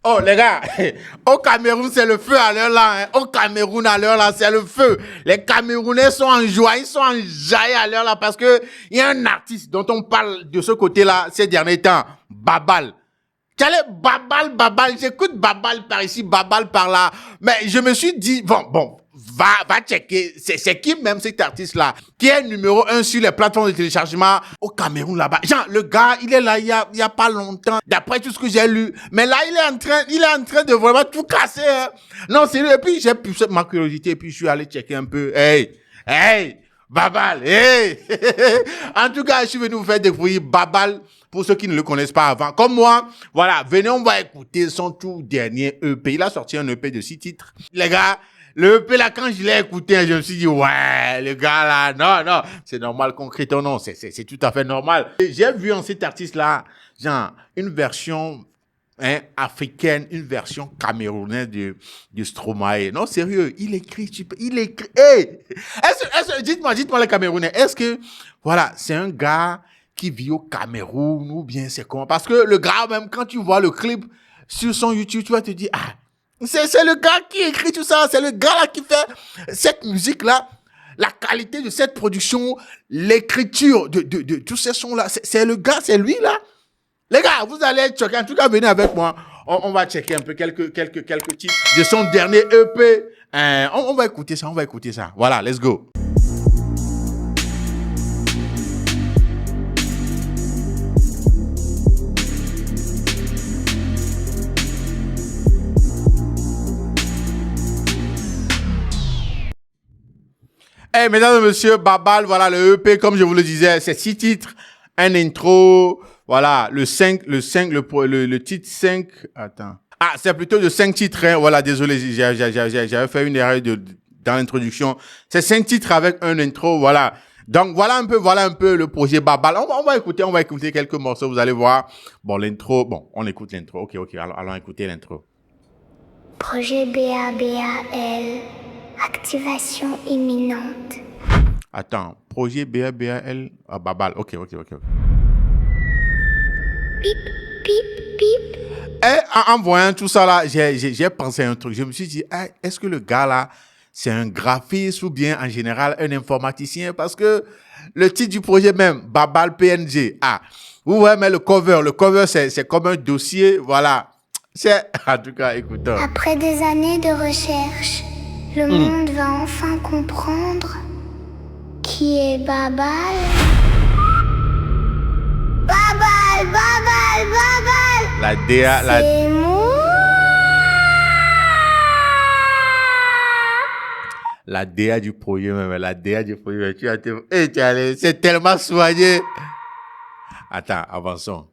Oh, les gars, au Cameroun, c'est le feu à l'heure là. Hein. Au Cameroun, à l'heure là, c'est le feu. Les Camerounais sont en joie, ils sont en jaillit à l'heure là parce que il y a un artiste dont on parle de ce côté-là ces derniers temps, Babal. J'allais Babal, j'écoute Babal par ici, Babal par là. Mais je me suis dit, bon, va checker. C'est qui même cet artiste-là? Qui est numéro 1 sur les plateformes de téléchargement au Cameroun là-bas? Genre, le gars, il est là il y a pas longtemps, d'après tout ce que j'ai lu. Mais là, il est en train de vraiment tout casser. Hein. Non, c'est lui. Et puis, j'ai poussé ma curiosité et puis je suis allé checker un peu. Hey! Babal, hey! En tout cas, je suis venu vous faire découvrir Babal pour ceux qui ne le connaissent pas avant. Comme moi, voilà, venez, on va écouter son tout dernier EP. Il a sorti un EP de 6 titres. Les gars, le EP là, quand je l'ai écouté, je me suis dit, ouais, le gars là, non, c'est normal qu'on crée ton nom, c'est tout à fait normal. J'ai vu en cet artiste-là, genre, une version africaine, une version camerounaise de Stromae. Non, sérieux, il écrit. Hey! Dites-moi les Camerounais, est-ce que, voilà, c'est un gars qui vit au Cameroun ou bien c'est comment? Parce que le gars, même quand tu vois le clip sur son YouTube, tu vas te dire, ah, c'est le gars qui écrit tout ça, c'est le gars là qui fait cette musique-là. La qualité de cette production, l'écriture de tous ces sons-là, c'est le gars, c'est lui là. Les gars, vous allez checker. En tout cas, venez avec moi. On va checker un peu quelques titres de son dernier EP. On va écouter ça. Voilà, let's go. Mesdames et messieurs, Babal, voilà le EP, comme je vous le disais, c'est 6 titres, un intro, voilà, le titre 5, attends. Ah, c'est plutôt de 5 titres, hein, voilà, désolé, j'avais fait une erreur dans l'introduction. C'est 5 titres avec un intro, voilà. Donc, voilà un peu le projet Babal. On va écouter quelques morceaux, vous allez voir. Bon, on écoute l'intro. Ok, allons écouter l'intro. Projet BABAL. Activation imminente. Attends, projet BABAL. Ah, Babal. Ok. Pip, pip, pip. En voyant tout ça là, j'ai pensé à un truc. Je me suis dit, est-ce que le gars là, c'est un graphiste ou bien en général un informaticien? Parce que le titre du projet même, Babal PNG. Ah, ouais, mais le cover c'est comme un dossier, voilà. C'est, en tout cas, écoutons. Après des années de recherche, le monde va enfin comprendre qui est Babal. Babal. C'est moi. La DA du projet même, c'est tellement soigné. Attends, avançons.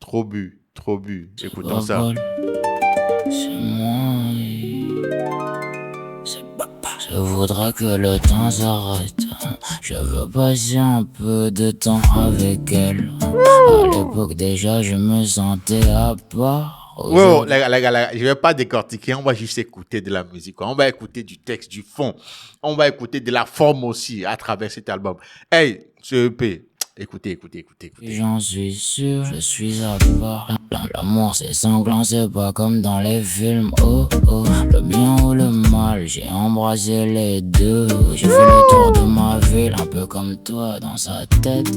Trop bu. Écoutons ça. C'est moi. Je voudrais que le temps s'arrête. Je veux passer un peu de temps avec elle. À l'époque déjà je me sentais à part. Ouais, les gars, je vais pas décortiquer, on va juste écouter de la musique. On va écouter du texte, du fond. On va écouter de la forme aussi à travers cet album. Hey, ce EP, écoutez. J'en suis sûr, je suis à part. L'amour c'est sanglant, c'est pas comme dans les films. Oh, le bien ou le mal, j'ai embrassé les deux. J'ai fait le tour de ma ville, un peu comme toi dans sa tête.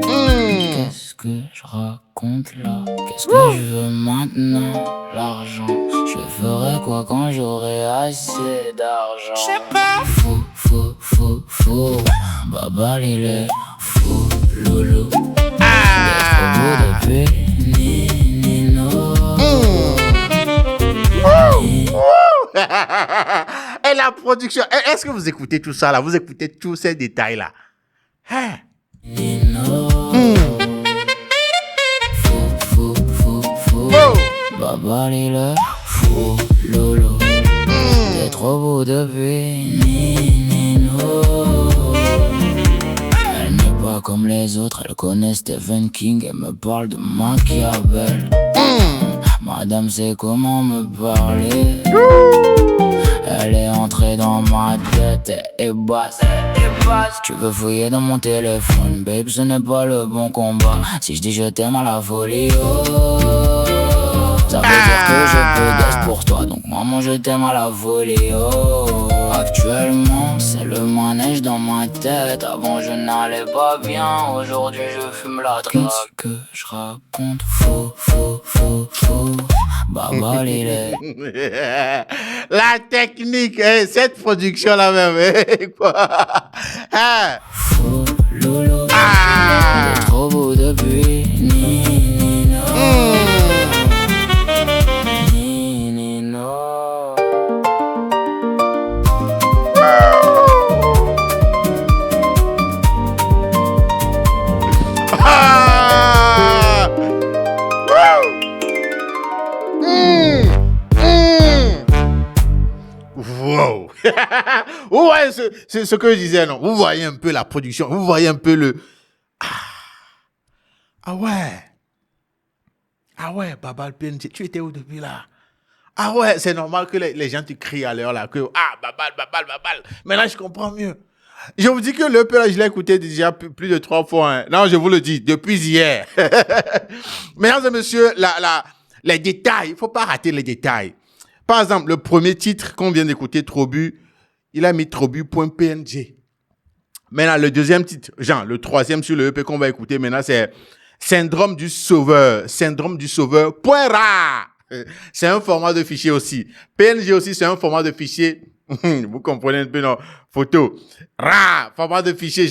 Qu'est-ce que je raconte là? Qu'est-ce que je veux maintenant? L'argent. Je ferai quoi quand j'aurai assez d'argent? Je sais pas. Fou. Babal il est fou, loulou. Et la production, est-ce que vous écoutez tout ça là? Vous écoutez tous ces détails là? Babal il est fou, loulou. Il est trop beau depuis Elle n'est pas comme les autres, elle connaît Stephen King. Elle me parle de Machiavel. Madame sait comment me parler. Elle est entrée dans ma tête et basse. Tu veux fouiller dans mon téléphone, babe, ce n'est pas le bon combat. Si je dis je t'aime à la folie, ça veut dire que je Maman, je t'aime à la volée, oh. Actuellement, c'est le manège dans ma tête. Avant, je n'allais pas bien. Aujourd'hui, je fume la drogue. Qu'est-ce que je raconte? Faux, faux, faux, faux. Babal, il est. La technique, hein, cette production-là même. Quoi? Hein? Faux, loulou. Ah! Il est trop beau depuis. Ni, ni, no. Ni, ni, no. Ah! Wow! Vous voyez ce que je disais, non? Vous voyez un peu la production, vous voyez un peu le... Ah ouais! Ah ouais, Babal PNG, tu étais où depuis là? Ah ouais, c'est normal que les gens te crient à l'heure là, que Babal. Maintenant, je comprends mieux. Je vous dis que le EP là, je l'ai écouté déjà plus de 3 fois. Hein. Non, je vous le dis, depuis hier. Mesdames et messieurs, les détails, il ne faut pas rater les détails. Par exemple, le premier titre qu'on vient d'écouter, Trobu, il a mis trobu.png. Maintenant, le deuxième titre, le troisième sur le EP qu'on va écouter maintenant, c'est Syndrome du Sauveur. Syndrome du Sauveur. .ra. C'est un format de fichier aussi. PNG aussi, c'est un format de fichier. Vous comprenez un peu nos photos. Ra, format de fichier,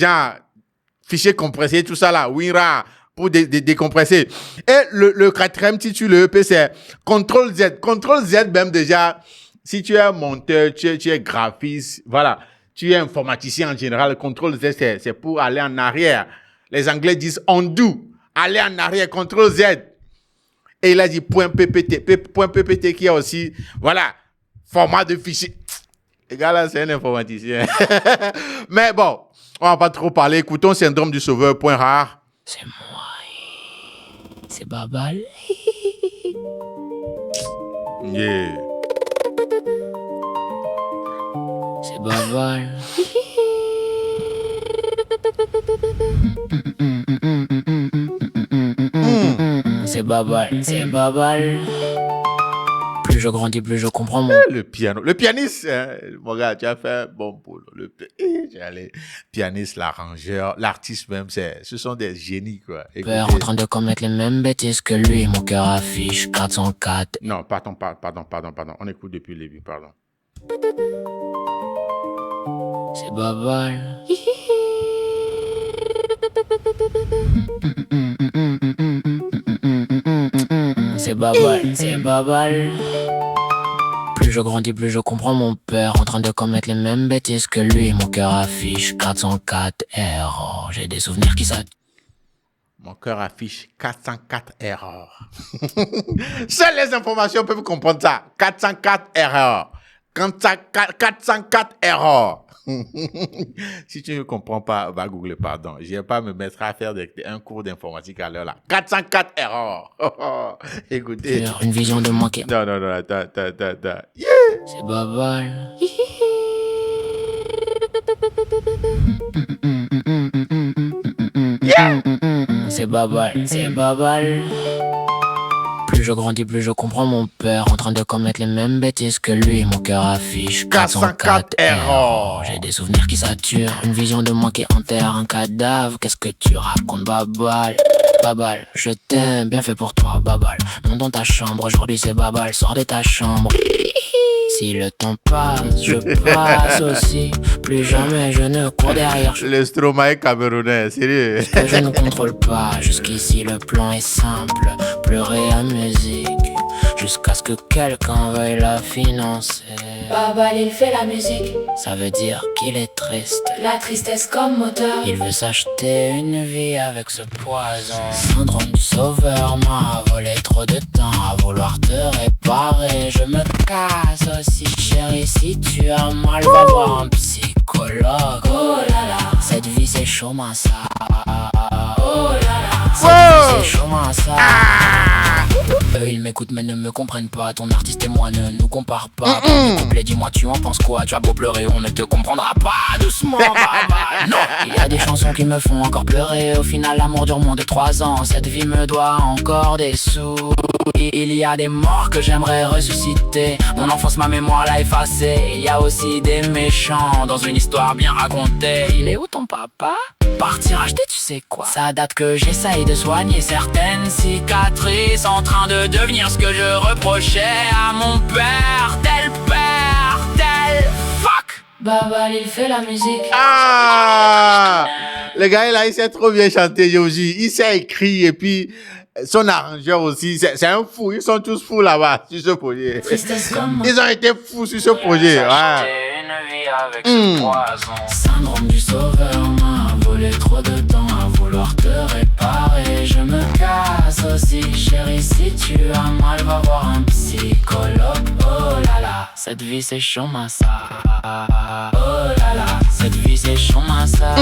fichier compressé, tout ça là. WinRAR, pour décompresser. Et le quatrième titre sur le EP, c'est Ctrl Z. Ctrl Z, même déjà, si tu es un monteur, tu es graphiste, voilà. Tu es informaticien en général, Ctrl Z, c'est pour aller en arrière. Les Anglais disent undo. Aller en arrière, Ctrl Z. Et il a dit .ppt qui est aussi, voilà, format de fichier. Les gars là, c'est un informaticien. Mais bon, on va pas trop parler. Écoutons Syndrome du Sauveur, .ra. C'est moi. C'est Babal. Yeah. C'est Babal. C'est Babal. C'est Babal. Plus je grandis, plus je comprends mon... Le piano. Le pianiste, hein, mon gars, tu as fait un bon boulot. Pianiste, l'arrangeur, l'artiste même, ce sont des génies, quoi. Écoutez. Père en train de commettre les mêmes bêtises que lui, mon cœur affiche 404. Non, pardon. On écoute depuis le début, pardon. C'est Babal. C'est Babal, c'est Babal. Plus je grandis, plus je comprends mon père en train de commettre les mêmes bêtises que lui. Mon cœur affiche 404 erreurs. J'ai des souvenirs qui s'attirent. Mon cœur affiche 404 erreurs. Seules les informations peuvent comprendre ça. 404 erreurs. 404 erreurs. Si tu ne comprends pas, va googler, pardon. Je ne vais pas me mettre à faire un cours d'informatique à l'heure là. 404 erreurs. Écoutez. Une vision de moi qui... Non, attends. Yeah. C'est Babal. Yeah. C'est Babal. Plus je grandis, plus je comprends mon père en train de commettre les mêmes bêtises que lui. Mon cœur affiche 404 erreurs. J'ai des souvenirs qui saturent. Une vision de moi qui enterre un cadavre. Qu'est-ce que tu racontes, Babal? Babal, je t'aime, bien fait pour toi, Babal. Monte dans ta chambre, aujourd'hui c'est Babal. Sors de ta chambre. Si le temps passe, je passe aussi. Plus jamais je ne cours derrière. Le Stromae camerounais, sérieux. Que je ne contrôle pas. Jusqu'ici le plan est simple. Pleurer à musique jusqu'à ce que quelqu'un veuille la financer. Babal, il fait la musique. Ça veut dire qu'il est triste. La tristesse comme moteur. Il veut s'acheter une vie avec ce poison. Syndrome du sauveur m'a volé trop de temps à vouloir te réparer. Je me casse aussi, chérie. Si tu as mal, va voir un psychologue. Oh là là. Cette vie c'est chaud, ça. Oh là là. Cette vie c'est chaud, ça. Eux ils m'écoutent mais ne me comprennent pas. Ton artiste et moi ne nous compare pas. Couplet, dis-moi tu en penses quoi? Tu as beau pleurer, on ne te comprendra pas. Doucement, Babal. Non. Il y a des chansons qui me font encore pleurer. Au final l'amour dure moins de 3 ans. Cette vie me doit encore des sous. Il y a des morts que j'aimerais ressusciter. Mon enfance, ma mémoire l'a effacée. Il y a aussi des méchants dans une histoire bien racontée. Il est où ton papa? Partir acheter tu sais quoi. Ça date que j'essaye de soigner certaines cicatrices, en train de devenir ce que je reprochais à mon père. Tel fuck. Baba il fait la musique. Ah! Le gars, là, il sait trop bien chanter, Yoji. Il sait écrire et puis son arrangeur aussi. C'est un fou. Ils sont tous fous là-bas sur ce projet. Tristesse comme Ils ont été fous sur ce projet. Ouais. Une vie avec ce poison. syndrome du sauveur m'a volé trop de temps à vouloir te réparer. Je me casse aussi, chérie, si tu as mal, va voir un psychologue. Oh là là, cette vie c'est chaud, ma ça. Oh là là, cette vie c'est chaud, ma ça.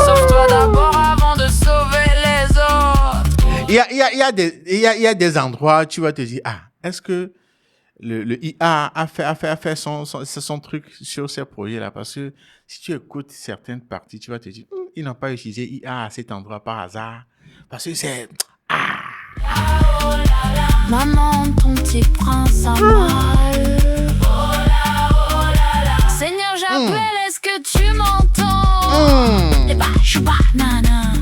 Sauve-toi d'abord avant de sauver les autres. Il y a des endroits, tu vas te dire, ah, est-ce que le IA a fait son truc sur ces projets-là? Parce que si tu écoutes certaines parties, tu vas te dire, ils n'ont pas utilisé IA à cet endroit par hasard. Parce que c'est... Maman, ton petit prince a mal. Seigneur, j'appelle, est-ce que tu m'entends? Eh bah, chouba, nana.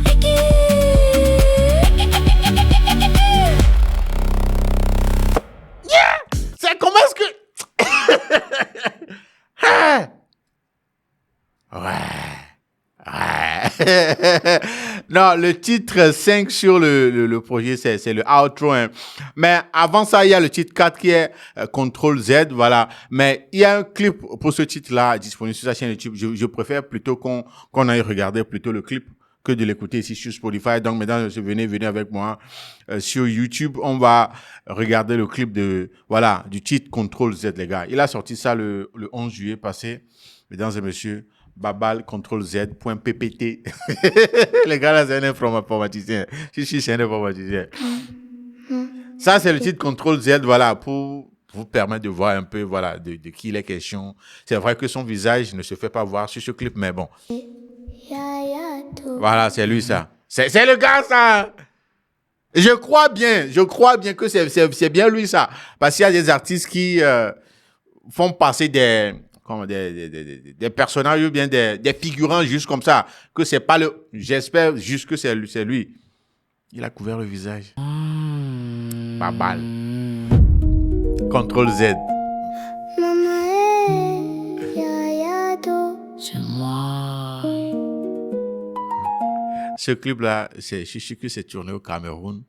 C'est comment est-ce que... Hein? Ouais. Non, le titre 5 sur le projet, c'est le outro. Hein. Mais avant ça, il y a le titre 4 qui est Control Z, voilà. Mais il y a un clip pour ce titre-là disponible sur sa chaîne YouTube. Je préfère plutôt qu'on aille regarder plutôt le clip que de l'écouter ici sur Spotify. Donc, mesdames, venez avec moi sur YouTube. On va regarder le clip du titre Control Z, les gars. Il a sorti ça le 11 juillet passé. Mesdames et messieurs, Babal Control Z.ppt. Les gars, là, c'est un informaticien. C'est un informaticien. Ça, c'est le titre Control Z, voilà, pour vous permettre de voir un peu, voilà, de qui il est question. C'est vrai que son visage ne se fait pas voir sur ce clip, mais bon. Voilà, c'est lui, ça. C'est le gars, ça. Je crois bien que c'est bien lui, ça. Parce qu'il y a des artistes qui font passer des personnages ou bien des figurants juste comme ça. Que c'est pas le... J'espère juste que c'est lui. Il a couvert le visage. Pas mal. Control Z. C'est moi. Ce clip-là, je suis que c'est tourné au Cameroun.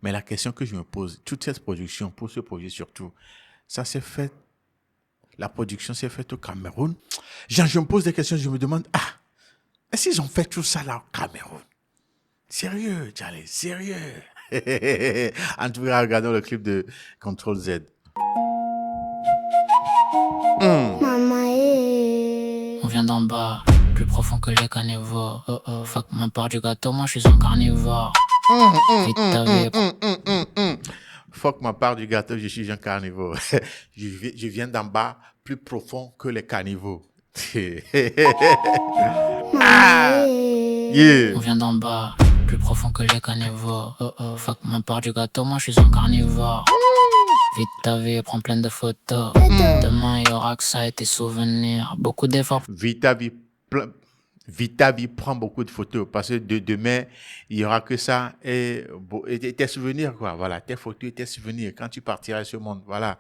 Mais la question que je me pose, toute cette production, pour ce projet surtout, ça s'est fait, la production s'est faite au Cameroun. Genre, je me pose des questions, je me demande, est-ce qu'ils ont fait tout ça là au Cameroun? Sérieux, Charlie, sérieux. En tout cas, regardons le clip de Control Z. On vient d'en bas, plus profond que les carnivores. Oh oh, fuck ma part du gâteau, moi je suis un carnivore. Vite ta vie. Fuck ma part du gâteau, je suis un carnivore. Je viens d'en bas, plus profond que les carnivores. On vient d'en bas, plus profond que les carnivores. Oh oh, fuck ma part du gâteau, moi je suis un carnivore. Vite ta vie, prends plein de photos. Demain il y aura que ça et tes souvenirs. Beaucoup d'efforts. Vite ta vie, prend beaucoup de photos. Parce que demain, il y aura que ça et tes souvenirs, quoi. Voilà, tes photos et tes souvenirs quand tu partiras sur ce monde. Voilà.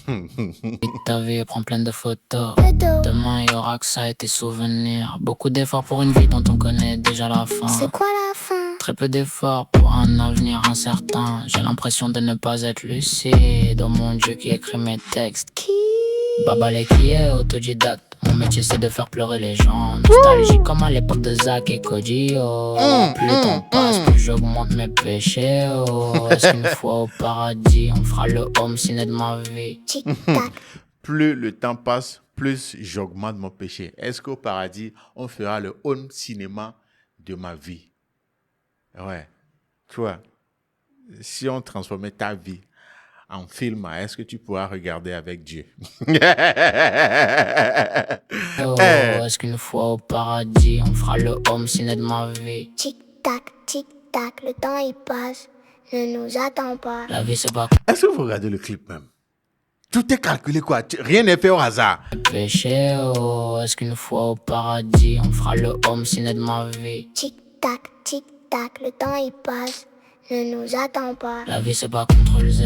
Vite ta vie, prends plein de photos. Demain il y aura que ça et tes souvenirs. Beaucoup d'efforts pour une vie dont on connaît déjà la fin. C'est quoi la fin? Très peu d'efforts pour un avenir incertain. J'ai l'impression de ne pas être lucide. Oh mon Dieu, qui écrit mes textes? Qui? Babale qui est autodidacte. Mon métier c'est de faire pleurer les gens. Nostalgique comme à l'époque de Zach et Cody. Oh. Plus le temps passe, plus j'augmente mes péchés. Oh. Est-ce qu'une fois au paradis on fera le home ciné de ma vie? Tic-tac. Plus le temps passe, plus j'augmente mon péché. Est-ce qu'au paradis, on fera le home cinéma de ma vie? Ouais. Tu vois, si on transformait ta vie en film, est-ce que tu pourras regarder avec Dieu? Oh, est-ce qu'une fois au paradis on fera le home ciné de ma vie? Tic-tac, tic-tac. tic-tac, le temps il passe, ne nous attends pas. La vie c'est pas Est-ce que vous regardez le clip même? Tout est calculé, quoi. Rien n'est fait au hasard. péché, oh. Est-ce qu'une fois au paradis, on fera le home ciné de ma vie? Tic-tac, tic-tac, le temps il passe, ne nous attends pas. La vie c'est pas CTRL Z.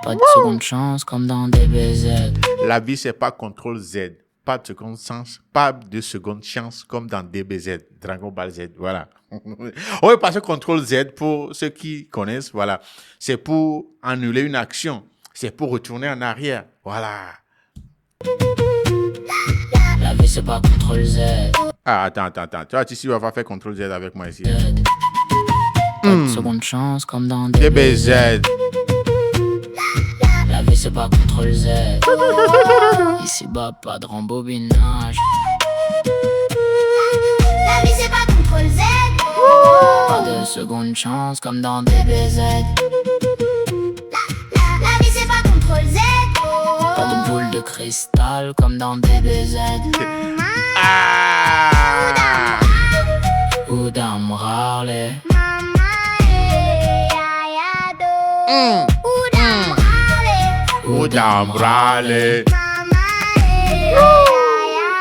Pas de seconde chance comme dans DBZ. La vie, c'est pas CTRL Z. Pas de seconde chance, pas de seconde chance comme dans DBZ, Dragon Ball Z, voilà. Oui, parce que CTRL Z, pour ceux qui connaissent, voilà, c'est pour annuler une action, c'est pour retourner en arrière, voilà. La vie c'est pas CTRL Z. Ah, attends, tu vois, tu vas pas faire CTRL Z avec moi ici. Pas de seconde chance comme dans DBZ. La vie c'est pas CTRL Z. Ici bas pas de rembobinage. La vie c'est pas CTRL Z. Pas de seconde chance comme dans DBZ. La vie c'est pas CTRL Z. Pas de boule de cristal comme dans DBZ. Ah! Ou d'Amrale. Ou d'Amrale.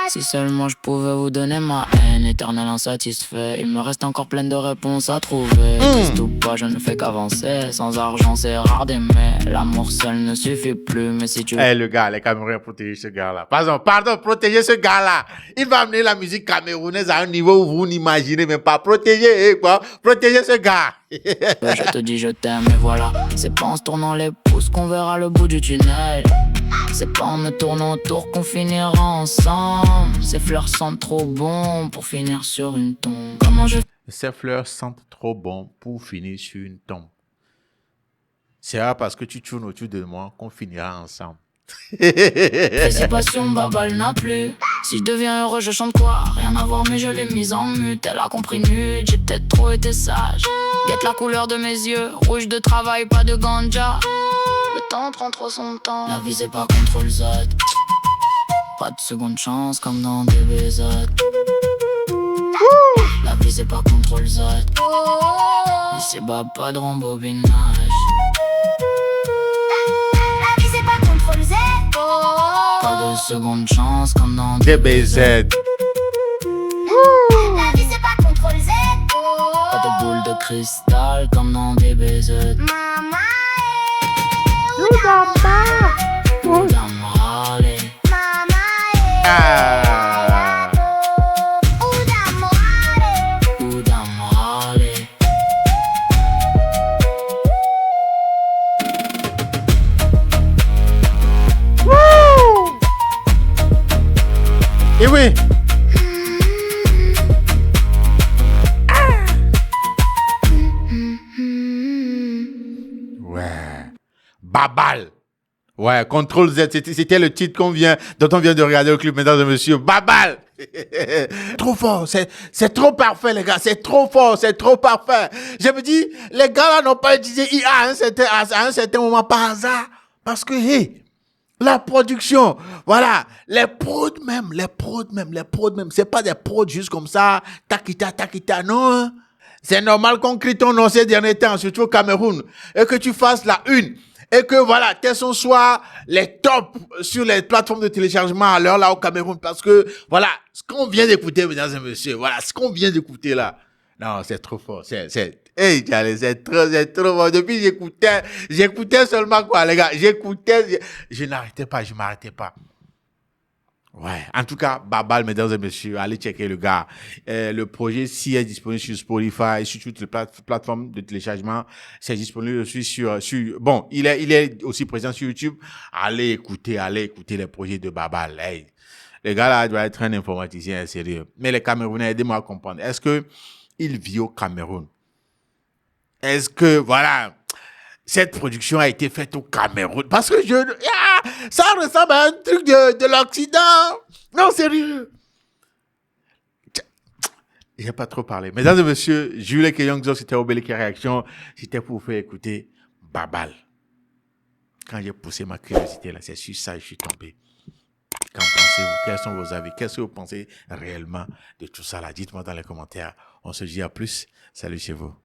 Si seulement je pouvais vous donner ma haine, éternel insatisfait. Il me reste encore plein de réponses à trouver. Triste ou pas, je ne fais qu'avancer. Sans argent, c'est rare d'aimer. L'amour seul ne suffit plus, mais si tu... Eh, le gars, les Camerounais protégez ce gars-là. Pardon, protégez ce gars-là. Il va amener la musique camerounaise à un niveau où vous n'imaginez même pas. Protégez, quoi. Protégez ce gars. Je te dis je t'aime et voilà. C'est pas en se tournant les pouces qu'on verra le bout du tunnel. C'est pas en me tournant autour qu'on finira ensemble. Ces fleurs sentent trop bon pour finir sur une tombe. Comment je Ces fleurs sentent trop bon pour finir sur une tombe. C'est rare parce que tu tournes autour de moi qu'on finira ensemble. fais ces passions, Babal n'a plus. Si je deviens heureux, je chante quoi? Rien à voir, mais je l'ai mise en mute. Elle a compris nude, j'ai peut-être trop été sage. Guette la couleur de mes yeux, rouge de travail, pas de ganja. Le temps prend trop son temps. La vie c'est pas CTRL Z. Pas de seconde chance comme dans DBZ. La vie c'est pas CTRL Z. Ici bas pas de rembobinage. La vie c'est pas CTRL Z. Pas de seconde chance comme dans DBZ. La vie c'est pas CTRL Z. Pas de boule de cristal comme dans DBZ. Maman Ou d'Amrale. Ah. Ou d'Amrale. Et oui. Ouais. Babal. Ouais, CTRL Z, c'était le titre dont on vient de regarder le clip, mesdames et messieurs. Babal. Trop fort, c'est trop parfait, les gars, c'est trop fort, c'est trop parfait. Je me dis, les gars là n'ont pas utilisé IA à un certain moment par hasard. Parce que, hey, la production, voilà, les prods même, c'est pas des prods juste comme ça, takita, non, hein. C'est normal qu'on crie ton nom ces derniers temps, surtout au Cameroun, et que tu fasses la une, et que voilà, tes sons soient les tops sur les plateformes de téléchargement à l'heure là au Cameroun, parce que voilà, ce qu'on vient d'écouter, mesdames et messieurs, voilà, ce qu'on vient d'écouter là, non, c'est trop fort, hey, c'est trop fort. Depuis, j'écoutais seulement quoi, les gars, je m'arrêtais pas. Ouais, en tout cas, Babal, mesdames et messieurs, allez checker le gars. Le projet, si est disponible sur Spotify, sur toutes les plateformes de téléchargement, c'est disponible aussi sur, bon, il est aussi présent sur YouTube. Allez écouter les projets de Babal. Hey, le gars là doit être un informaticien sérieux. Mais les Camerounais, aidez-moi à comprendre. Est-ce que il vit au Cameroun? Est-ce que, voilà, cette production a été faite au Cameroun? Parce que ça ressemble à un truc de l'Occident. Non, sérieux. J'ai pas trop parlé. Mesdames et messieurs, Jules et Youngzo, c'était Obélix Réaction. C'était pour vous faire écouter Babal. Quand j'ai poussé ma curiosité là, c'est sur ça que je suis tombé. Qu'en pensez-vous? Quels sont vos avis? Qu'est-ce que vous pensez réellement de tout ça là? Dites-moi dans les commentaires. On se dit à plus. Salut chez vous.